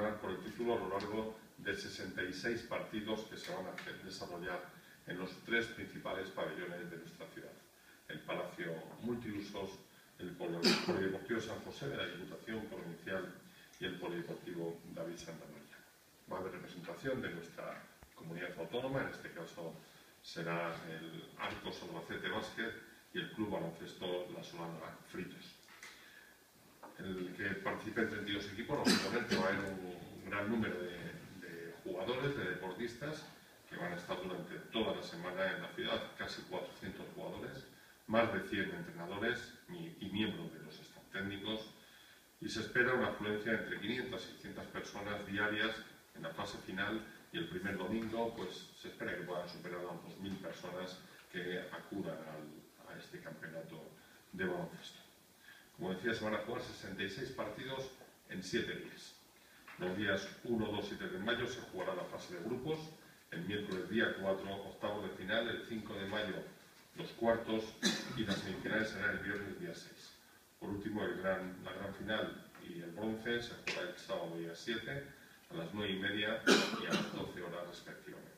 lucharán por el título a lo largo de 66 partidos que se van a desarrollar en los 3 principales pabellones de nuestra ciudad: el Palacio Multiusos, el Polideportivo San José de la Diputación Provincial y el Polideportivo David Santamaría. Va a haber representación de nuestra comunidad autónoma, en este caso será el Arcos Albacete Básquet y el Club Baloncesto La Solana Fritos. El que participe en 32 equipos, lógicamente va a haber un gran número de jugadores, de deportistas, que van a estar durante toda la semana en la ciudad, casi 400 jugadores, más de 100 entrenadores y miembros de los staff técnicos, y se espera una afluencia entre 500 y 600 personas diarias en la fase final, y el primer domingo pues se espera que puedan superar a unos 2.000 personas que acudan a este campeonato de baloncesto. Como decía, se van a jugar 66 partidos en 7 días. Los días 1, 2 y 3 de mayo se jugará la fase de grupos, el miércoles día 4 octavos de final, el 5 de mayo los cuartos y las semifinales serán el viernes día 6. Por último, la gran final y el bronce se jugará el sábado día 7 a las 9:30 y a las 12 horas respectivamente.